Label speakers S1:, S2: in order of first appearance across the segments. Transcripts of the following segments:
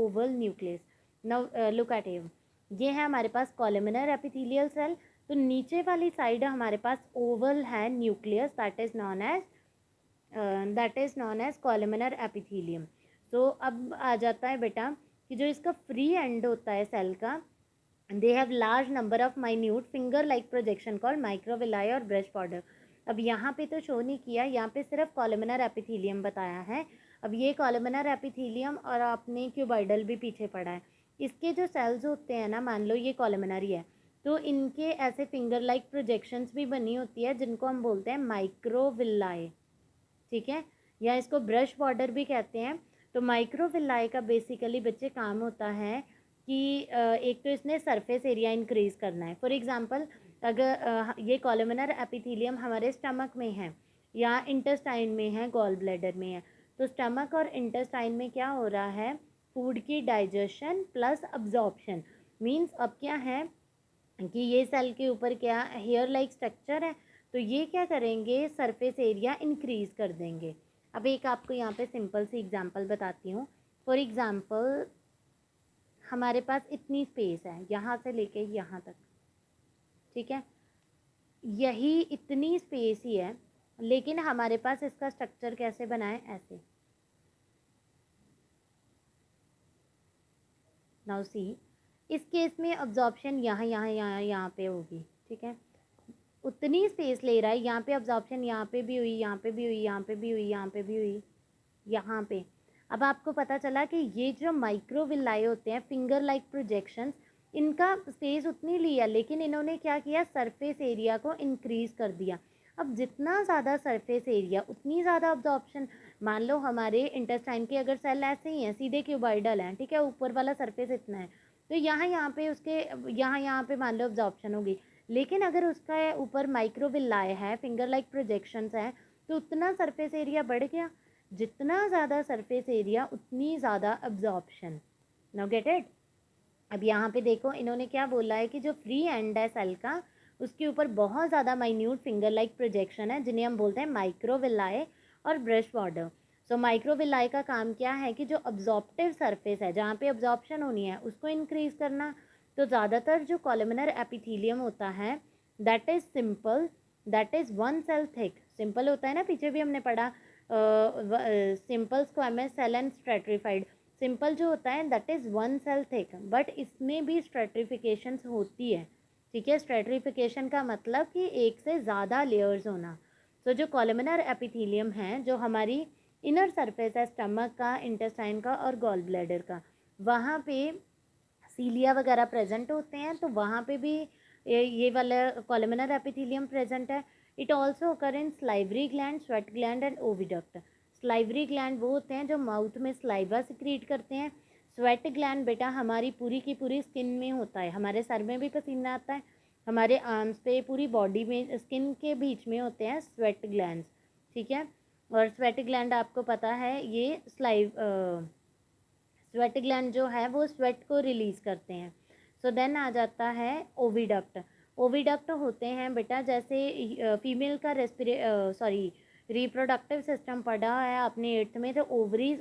S1: Oval nucleus. Now look at him, ये है हमारे पास कॉलमनर एपिथेलियल सेल, तो नीचे वाली साइड हमारे पास ओवल है nucleus, that is known as columnar epithelium. तो अब आ जाता है बेटा कि जो इसका फ्री एंड होता है सेल का, they have large number of minute finger like projection called microvilli और ब्रश बॉर्डर। अब यहाँ पे तो शो नहीं किया, यहाँ पे सिर्फ कॉलमनर एपिथेलियम बताया है। अब ये कॉलमनर एपिथेलियम और आपने क्यूबॉइडल भी पीछे पढ़ा है। इसके जो सेल्स होते हैं ना, मान लो ये कॉलमनरी है, तो इनके ऐसे फिंगर लाइक प्रोजेक्शंस भी बनी होती है जिनको हम बोलते हैं माइक्रोविलाई, ठीक है, या इसको ब्रश बॉर्डर भी कहते हैं। तो माइक्रोविलाई का बेसिकली बच्चे काम होता है कि एक तो इसने सरफेस एरिया इंक्रीज करना है। फॉर एग्जांपल, अगर ये कॉलमनर एपिथेलियम हमारे स्टमक में है या इंटेस्टाइन में है, गॉल ब्लैडर में है, तो स्टमक और इंटेस्टाइन में क्या हो रहा है, फूड की डाइजेशन प्लस अब्जॉर्प्शन। मीन्स अब क्या है कि ये सेल के ऊपर क्या हेयर लाइक स्ट्रक्चर है, तो ये क्या करेंगे, सरफेस एरिया इंक्रीज कर देंगे। अब एक आपको यहाँ पे सिंपल सी एग्जांपल बताती हूँ। फॉर एग्जांपल, हमारे पास इतनी स्पेस है यहाँ से लेके यहाँ तक, ठीक है, यही इतनी स्पेस ही है, लेकिन हमारे पास इसका स्ट्रक्चर कैसे बना है, ऐसे। नाउ सी, इस केस में अब्जॉर्प्शन यहाँ यहाँ यहाँ यहाँ पे होगी, ठीक है, उतनी स्पेस ले रहा है, यहाँ पे अब्जॉर्प्शन यहाँ पे भी हुई, यहाँ पे भी हुई, यहाँ पे भी हुई, यहाँ पे भी हुई, यहाँ पे। अब आपको पता चला कि ये जो माइक्रोविलाई होते हैं, फिंगर लाइक प्रोजेक्शंस, इनका स्पेस उतनी लिया, लेकिन इन्होंने क्या किया, सरफेस एरिया को इंक्रीज कर दिया। अब जितना ज़्यादा सरफेस एरिया उतनी ज़्यादा अब्जॉर्प्शन। मान लो हमारे इंटेस्टाइन के अगर सेल ऐसे ही हैं, सीधे क्यूबॉइडल हैं, ठीक है, ऊपर वाला सरफेस इतना है, तो यहाँ पे उसके यहाँ पे मान लो अब्जॉर्प्शन होगी। लेकिन अगर उसका ऊपर माइक्रोविलाई है, फिंगर लाइक प्रोजेक्शंस हैं, तो उतना सरफेस एरिया बढ़ गया। जितना ज़्यादा सरफेस एरिया उतनी ज़्यादा अब्जॉर्प्शन। Now get it. अब यहाँ पे देखो, इन्होंने क्या बोला है कि जो फ्री एंड है सेल का, उसके ऊपर बहुत ज़्यादा माइन्यूट फिंगर लाइक प्रोजेक्शन है, जिन्हें हम बोलते हैं माइक्रोविलाई और ब्रश बॉर्डर। सो माइक्रोविलाई का काम क्या है कि जो अब्जॉर्प्टिव सरफेस है, जहाँ पे अब्जॉर्प्शन होनी है, उसको इंक्रीज करना। तो ज़्यादातर जो कॉलमनर एपिथेलियम होता है, that is simple, that is one cell thick. Simple होता है ना, पीछे भी हमने पढ़ा, simple squamous cell and stratified. Simple जो होता है that is one cell thick, but इसमें भी स्ट्रेटिफिकेशंस होती है, ठीक है। स्ट्रेटिफिकेशन का मतलब कि एक से ज़्यादा लेयर्स होना। तो जो कॉलमनर एपिथेलियम है, जो हमारी इनर सरफेस है स्टमक का, इंटेस्टाइन का और गॉल ब्लैडर का, वहाँ पे सीलिया वगैरह प्रेजेंट होते हैं, तो वहाँ पे भी ये वाला कॉलमनर एपिथेलियम प्रेजेंट है। It also occur in salivary gland, sweat gland and oviduct. Salivary gland वो होते हैं जो माउथ में स्लाइवा सिक्रीट करते हैं। स्वेट ग्लैंड बेटा हमारी पूरी की पूरी स्किन में होता है, हमारे सर में भी पसीना आता है, हमारे आर्म्स पे, पूरी बॉडी में, स्किन के बीच में होते हैं स्वेट ग्लैंड्स, ठीक है। और स्वेट ग्लैंड आपको पता है ये स्वेट ग्लैंड जो है वो स्वेट को रिलीज करते हैं। सो देन आ जाता है ओविडक्ट। ओविडक्ट होते हैं बेटा, जैसे फीमेल का रिप्रोडक्टिव सिस्टम पढ़ा है आपने 8th में, तो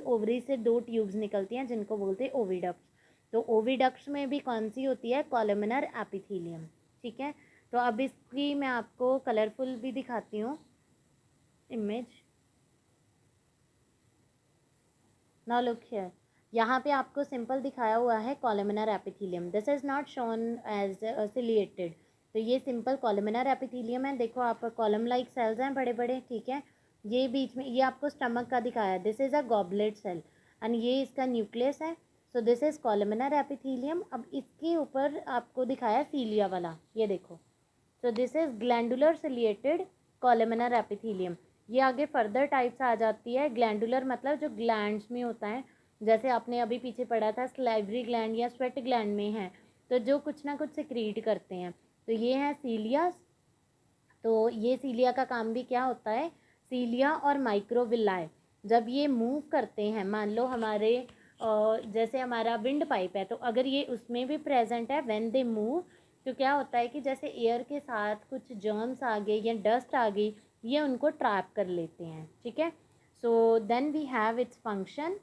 S1: ओवरीज से 2 ट्यूब्स निकलती हैं जिनको बोलते हैं ओविडक्ट्स। तो ओविडक्ट्स में भी कौन सी होती है, कॉलमनर एपिथेलियम, ठीक है। तो अब इसकी मैं आपको कलरफुल भी दिखाती हूँ इमेज। नाउ लुक हियर, यहाँ पे आपको सिंपल दिखाया हुआ है columnar epithelium, this is not shown as ciliated. तो ये सिंपल कॉलमनर एपिथेलियम है। देखो आप, कॉलम लाइक सेल्स हैं बड़े बड़े, ठीक है। ये बीच में, ये आपको स्टमक का दिखाया, this is a goblet cell and ये इसका न्यूक्लियस है। So this is columnar epithelium. अब इसके ऊपर आपको दिखाया सीलिया वाला, ये देखो। So this is glandular ciliated columnar epithelium. ये आगे फर्दर टाइप्स आ जाती है। ग्लैंडुलर मतलब जो ग्लैंड्स में होता है, जैसे आपने अभी पीछे पढ़ा था स्लाइवरी ग्लैंड या स्वेट ग्लैंड में है, तो जो कुछ ना कुछ सिक्रीट करते हैं, तो ये है सीलिया। तो ये सीलिया का काम भी क्या होता है, सीलिया और माइक्रोविलाई जब ये मूव करते हैं, मान लो हमारे जैसे हमारा विंड पाइप है, तो अगर ये उसमें भी प्रेजेंट है, व्हेन दे मूव, तो क्या होता है कि जैसे एयर के साथ कुछ जर्म्स आ गए या डस्ट आ गई, ये उनको ट्रैप कर लेते हैं, ठीक है। So then we have its function,